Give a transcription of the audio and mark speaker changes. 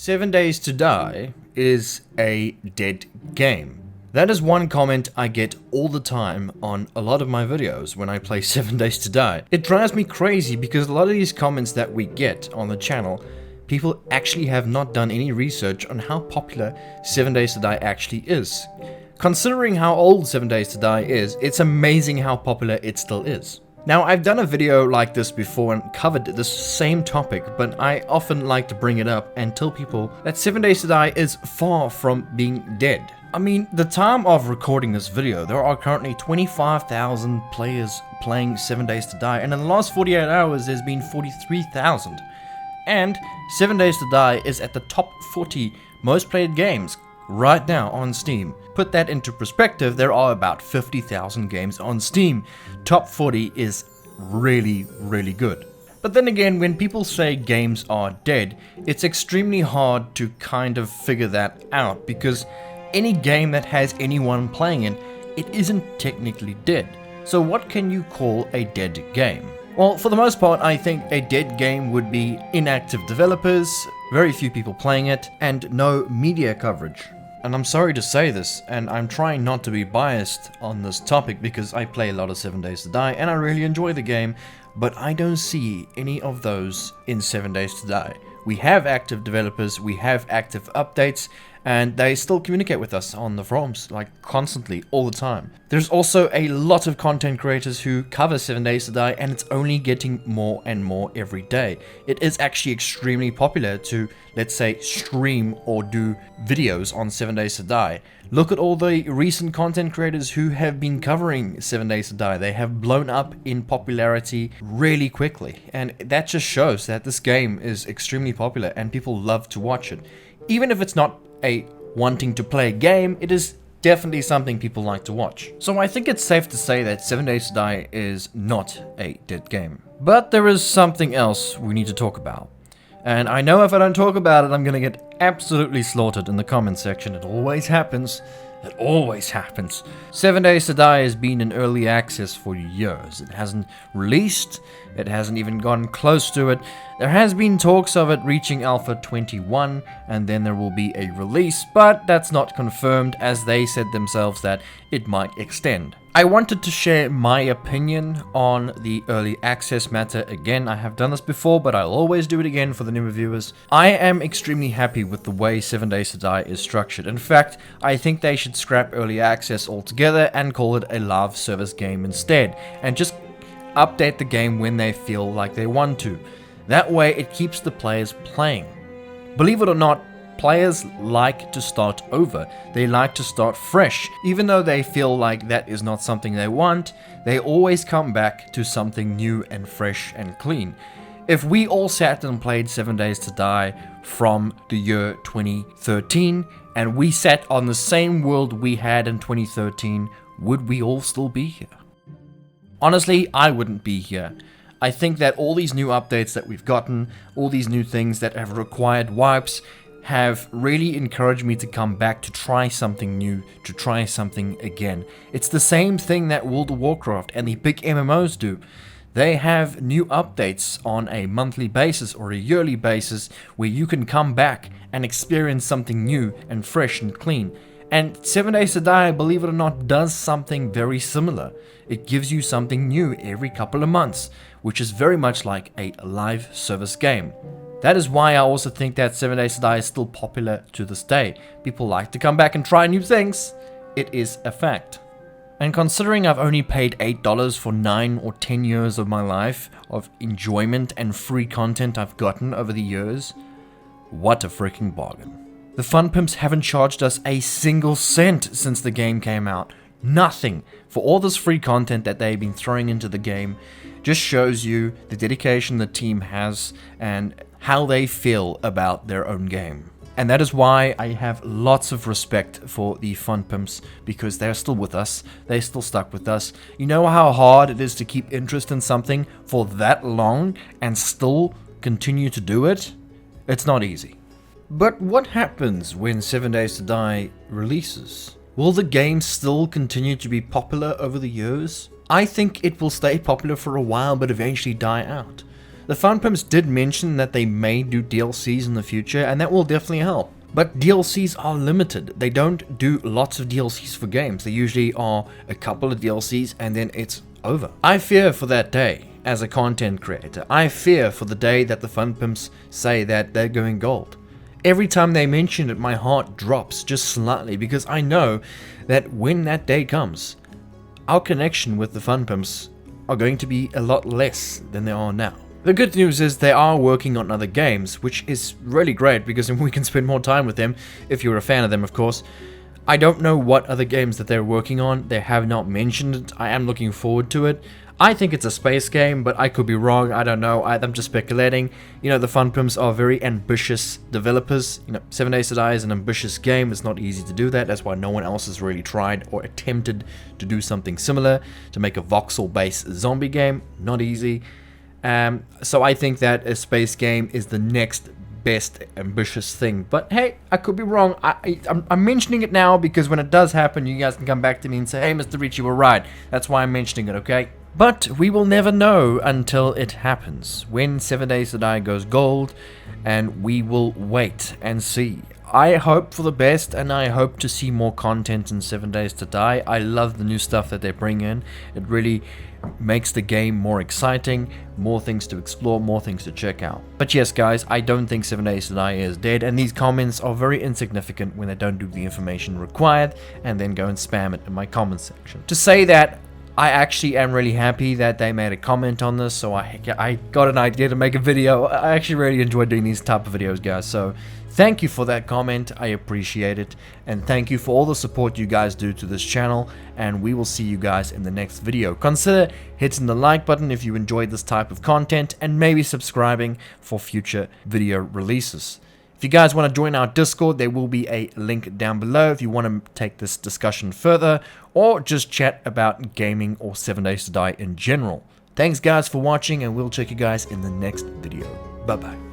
Speaker 1: 7 Days to Die is a dead game. That is one comment I get all the time on a lot of my videos when I play 7 Days to Die. It drives me crazy because a lot of these comments that we get on the channel, people actually have not done any research on how popular 7 Days to Die actually is. Considering how old 7 Days to Die is, it's amazing how popular it still is. Now, I've done a video like this before and covered this same topic, but I often like to bring it up and tell people that 7 Days to Die is far from being dead. I mean, the time of recording this video, there are currently 25,000 players playing 7 Days to Die, and in the last 48 hours there's been 43,000. And 7 Days to Die is at the top 40 most played games right now on Steam. Put that into perspective, there are about 50,000 games on Steam. Top 40 is really good. But then again, when people say games are dead, it's extremely hard to kind of figure that out, because any game that has anyone playing it isn't technically dead. So what can you call a dead game? Well, for the most part, I think a dead game would be inactive developers, very few people playing it, and no media coverage. And I'm sorry to say this, and I'm trying not to be biased on this topic because I play a lot of 7 Days to Die and I really enjoy the game, but I don't see any of those in 7 Days to Die. We have active developers, we have active updates, and they still communicate with us on the forums, like constantly, all the time. There's also a lot of content creators who cover 7 Days to Die, and it's only getting more and more every day. It is actually extremely popular to, let's say, stream or do videos on 7 Days to Die. Look at all the recent content creators who have been covering 7 Days to Die. They have blown up in popularity really quickly, and that just shows that this game is extremely popular and people love to watch it. Even if it's not a wanting to play game, it is definitely something people like to watch. So I think it's safe to say that 7 Days to Die is not a dead game. But there is something else we need to talk about. And I know if I don't talk about it, I'm gonna get absolutely slaughtered in the comment section. It always happens. It always happens. 7 Days to Die has been in early access for years. It hasn't released. It hasn't even gone close to it. There has been talks of it reaching Alpha 21, and then there will be a release, but that's not confirmed, as they said themselves that it might extend. I wanted to share my opinion on the early access matter again. I have done this before, but I'll always do it again for the new viewers. I am extremely happy with the way 7 Days to Die is structured. In fact, I think they should scrap early access altogether and call it a live service game instead, and just update the game when they feel like they want to. That way it keeps the players playing. Believe it or not, players like to start over. They like to start fresh. Even though they feel like that is not something they want, they always come back to something new and fresh and clean. If we all sat and played 7 Days to Die from the year 2013, and we sat on the same world we had in 2013, would we all still be here? Honestly, I wouldn't be here. I think that all these new updates that we've gotten, all these new things that have required wipes, have really encouraged me to come back to try something new, to try something again. It's the same thing that World of Warcraft and the big MMOs do. They have new updates on a monthly basis or a yearly basis where you can come back and experience something new and fresh and clean. And 7 Days to Die, believe it or not, does something very similar. It gives you something new every couple of months, which is very much like a live service game. That is why I also think that 7 Days to Die is still popular to this day. People like to come back and try new things. It is a fact. And considering I've only paid $8 for 9 or 10 years of my life of enjoyment and free content I've gotten over the years, what a freaking bargain. The Fun Pimps haven't charged us a single cent since the game came out. Nothing. For all this free content that they've been throwing into the game just shows you the dedication the team has and how they feel about their own game. And that is why I have lots of respect for the Fun Pimps, because they're still with us. They're still stuck with us. You know how hard it is to keep interest in something for that long and still continue to do it? It's not easy. But what happens when 7 Days to Die releases? Will the game still continue to be popular over the years? I think it will stay popular for a while but eventually die out. The Fun Pimps did mention that they may do DLCs in the future, and that will definitely help. But DLCs are limited. They don't do lots of DLCs for games. They usually are a couple of DLCs and then it's over. I fear for that day as a content creator. I fear for the day that the Fun Pimps say that they're going gold. Every time they mention it, my heart drops just slightly because I know that when that day comes, our connection with the Fun Pimps are going to be a lot less than they are now. The good news is they are working on other games, which is really great because we can spend more time with them, if you're a fan of them, of course. I don't know what other games that they're working on. They have not mentioned it. I am looking forward to it. I think it's a space game, but I could be wrong. I don't know. I'm just speculating. You know, the Fun Pimps are very ambitious developers. You know, 7 Days to Die is an ambitious game. It's not easy to do that. That's why no one else has really tried or attempted to do something similar, to make a voxel-based zombie game. Not easy. So I think that a space game is the next best ambitious thing. But hey, I could be wrong. I'm mentioning it now because when it does happen, you guys can come back to me and say, hey, Mr. Rich, you were right. That's why I'm mentioning it, okay? But we will never know until it happens. When 7 Days to Die goes gold, and we will wait and see. I hope for the best, and I hope to see more content in 7 Days to Die. I love the new stuff that they bring in. It really makes the game more exciting, more things to explore, more things to check out. But yes, guys, I don't think 7 Days to Die is dead, and these comments are very insignificant when they don't do the information required and then go and spam it in my comment section. To say that, I actually am really happy that they made a comment on this, so I got an idea to make a video. I actually really enjoy doing these type of videos, guys, so thank you for that comment. I appreciate it, and thank you for all the support you guys do to this channel, and we will see you guys in the next video. Consider hitting the like button if you enjoyed this type of content, and maybe subscribing for future video releases. If you guys want to join our Discord, there will be a link down below if you want to take this discussion further, or just chat about gaming or 7 Days to Die in general. Thanks guys for watching, and we'll check you guys in the next video. Bye bye.